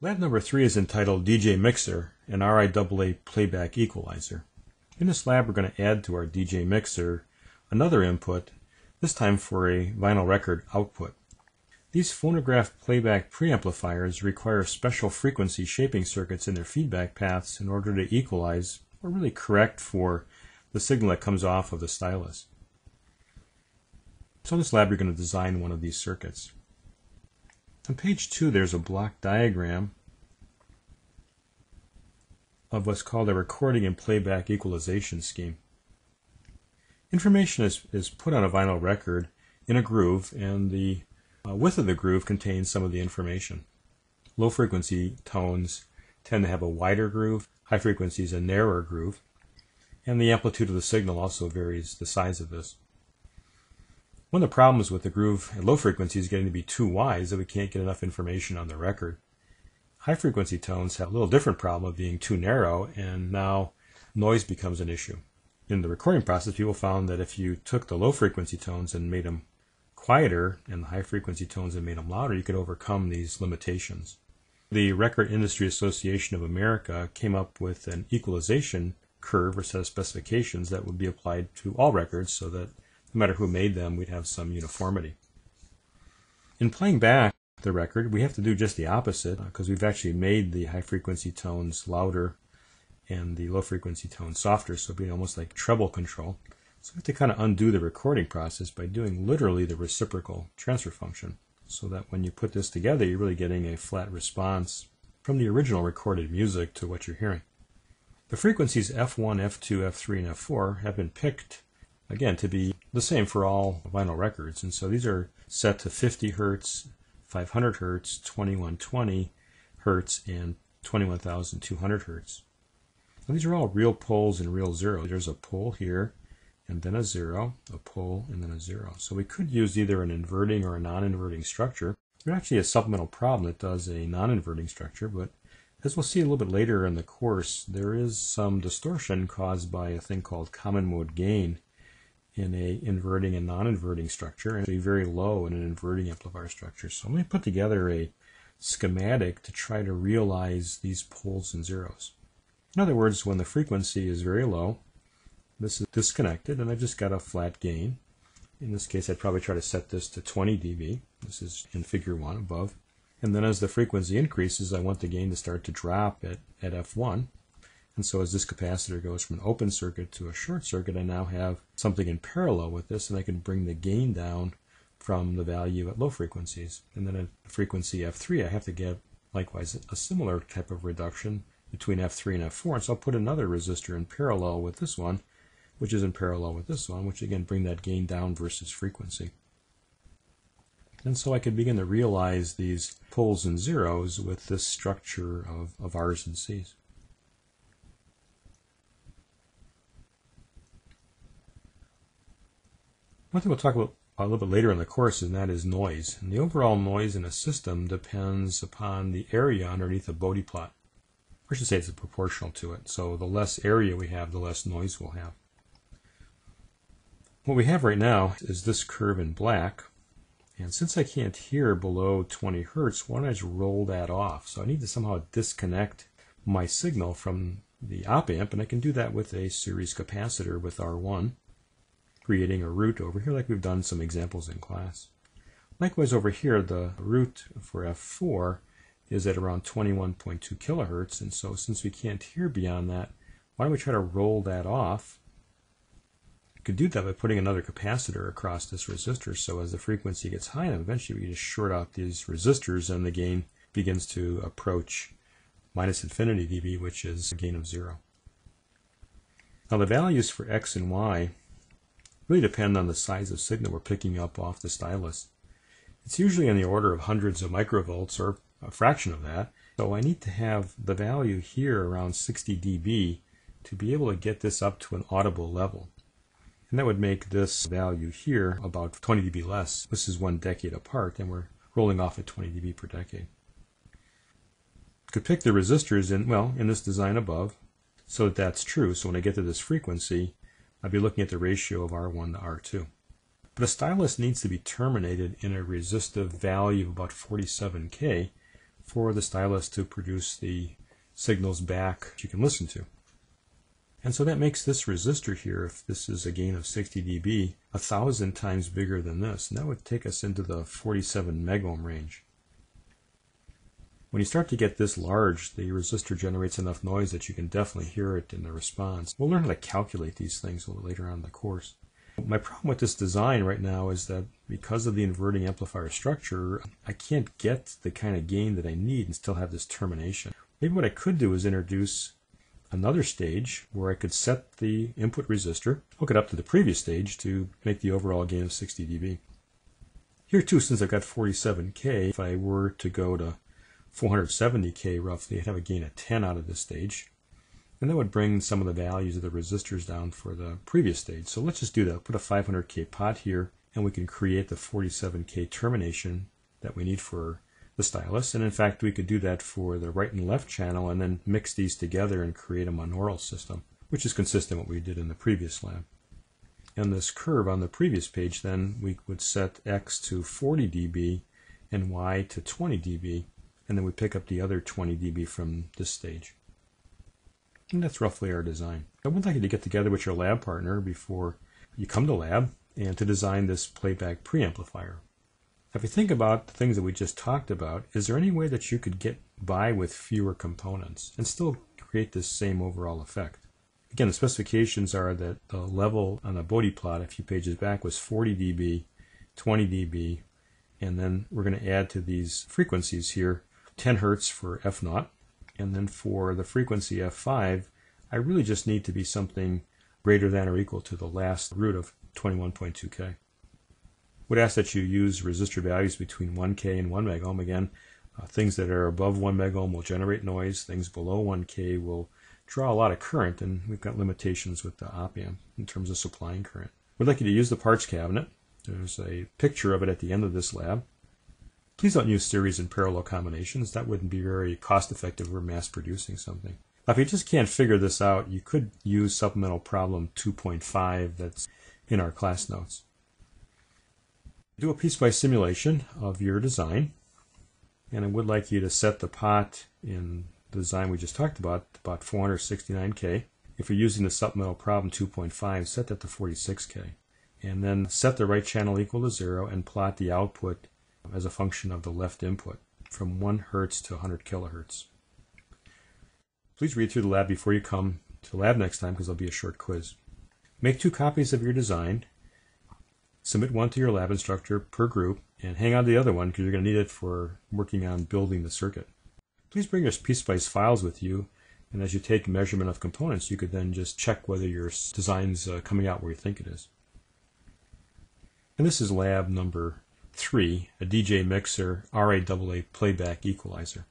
Lab number 3 is entitled DJ Mixer and RIAA Playback Equalizer. In this lab we're going to add to our DJ Mixer another input, this time for a vinyl record output. These phonograph playback preamplifiers require special frequency shaping circuits in their feedback paths in order to equalize, or really correct for, the signal that comes off of the stylus. So in this lab you're going to design one of these circuits. On page 2 there's a block diagram of what's called a recording and playback equalization scheme. Information is put on a vinyl record in a groove, and the width of the groove contains some of the information. Low frequency tones tend to have a wider groove, high frequencies a narrower groove, and the amplitude of the signal also varies the size of this. One of the problems with the groove at low frequencies getting to be too wide is that we can't get enough information on the record. High frequency tones have a little different problem of being too narrow, and now noise becomes an issue. In the recording process, people found that if you took the low frequency tones and made them quieter and the high frequency tones and made them louder, you could overcome these limitations. The Record Industry Association of America came up with an equalization curve or set of specifications that would be applied to all records so that no matter who made them, we'd have some uniformity. In playing back the record, we have to do just the opposite because we've actually made the high frequency tones louder and the low frequency tones softer, so it'd be almost like treble control. So we have to kind of undo the recording process by doing literally the reciprocal transfer function, so that when you put this together, you're really getting a flat response from the original recorded music to what you're hearing. The frequencies F1, F2, F3, and F4 have been picked, again, to be the same for all vinyl records, and so these are set to 50 Hertz, 500 Hertz, 2120 Hertz, and 21,200 Hertz. Now, these are all real poles and real zeros. There's a pole here, and then a zero, a pole, and then a zero. So we could use either an inverting or a non-inverting structure. There's actually a supplemental problem that does a non-inverting structure, but as we'll see a little bit later in the course, there is some distortion caused by a thing called common mode gain in a inverting and non-inverting structure, and be very low in an inverting amplifier structure. So let me put together a schematic to try to realize these poles and zeros. In other words, when the frequency is very low, this is disconnected, and I've just got a flat gain. In this case, I'd probably try to set this to 20 dB. This is in figure 1 above. And then as the frequency increases, I want the gain to start to drop at F1. And so as this capacitor goes from an open circuit to a short circuit, I now have something in parallel with this, and I can bring the gain down from the value at low frequencies. And then at frequency F3, I have to get, likewise, a similar type of reduction between F3 and F4. And so I'll put another resistor in parallel with this one, which is in parallel with this one, which again bring that gain down versus frequency. And so I can begin to realize these poles and zeros with this structure of R's and C's. One thing we'll talk about a little bit later in the course, and that is noise. And the overall noise in a system depends upon the area underneath a Bode plot. I should say it's proportional to it. So the less area we have, the less noise we'll have. What we have right now is this curve in black. And since I can't hear below 20 Hertz, why don't I just roll that off? So I need to somehow disconnect my signal from the op amp, and I can do that with a series capacitor with R1. Creating a root over here like we've done some examples in class. Likewise over here, the root for F4 is at around 21.2 kilohertz, and so since we can't hear beyond that, why don't we try to roll that off? You could do that by putting another capacitor across this resistor, so as the frequency gets high enough, eventually we just short out these resistors and the gain begins to approach minus infinity dB, which is a gain of 0. Now the values for X and Y really depend on the size of signal we're picking up off the stylus. It's usually in the order of hundreds of microvolts or a fraction of that. So I need to have the value here around 60 dB to be able to get this up to an audible level. And that would make this value here about 20 dB less. This is 1 decade apart, and we're rolling off at 20 dB per decade. Could pick the resistors in this design above so that that's true. So when I get to this frequency, I'd be looking at the ratio of R1 to R2. But a stylus needs to be terminated in a resistive value of about 47K for the stylus to produce the signals back that you can listen to. And so that makes this resistor here, if this is a gain of 60 dB, 1,000 times bigger than this. And that would take us into the 47 megohm range. When you start to get this large, the resistor generates enough noise that you can definitely hear it in the response. We'll learn how to calculate these things a little later on in the course. My problem with this design right now is that because of the inverting amplifier structure, I can't get the kind of gain that I need and still have this termination. Maybe what I could do is introduce another stage where I could set the input resistor, hook it up to the previous stage to make the overall gain of 60 dB. Here too, since I've got 47K, if I were to go to 470K roughly, I'd have a gain of 10 out of this stage. And that would bring some of the values of the resistors down for the previous stage. So let's just do that. Put a 500K pot here, and we can create the 47K termination that we need for the stylus. And in fact, we could do that for the right and left channel and then mix these together and create a monaural system, which is consistent with what we did in the previous lab. And this curve on the previous page, then we would set X to 40 dB and Y to 20 dB, and then we pick up the other 20 dB from this stage. And that's roughly our design. I would like you to get together with your lab partner before you come to lab and to design this playback preamplifier. If you think about the things that we just talked about, is there any way that you could get by with fewer components and still create this same overall effect? Again, the specifications are that the level on the Bodhi plot a few pages back was 40 dB, 20 dB, and then we're going to add to these frequencies here 10 Hertz for F0, and then for the frequency F5, I really just need to be something greater than or equal to the last root of 21.2K. Would ask that you use resistor values between 1K and 1 megohm. Again, things that are above 1 megohm will generate noise. Things below 1K will draw a lot of current, and we've got limitations with the op-amp in terms of supplying current. We'd like you to use the parts cabinet. There's a picture of it at the end of this lab. Please don't use series and parallel combinations. That wouldn't be very cost-effective if we're mass-producing something. Now, if you just can't figure this out, you could use supplemental problem 2.5 that's in our class notes. Do a piece-by simulation of your design, and I would like you to set the pot in the design we just talked about 469K. If you're using the supplemental problem 2.5, set that to 46K. And then set the right channel equal to 0 and plot the output as a function of the left input from 1 Hertz to 100 kilohertz. Please read through the lab before you come to lab next time because there'll be a short quiz. Make 2 copies of your design. Submit one to your lab instructor per group and hang on to the other one because you're going to need it for working on building the circuit. Please bring your piece-by-piece files with you, and as you take measurement of components, you could then just check whether your design's coming out where you think it is. And this is lab number 3, a DJ mixer RIAA playback equalizer.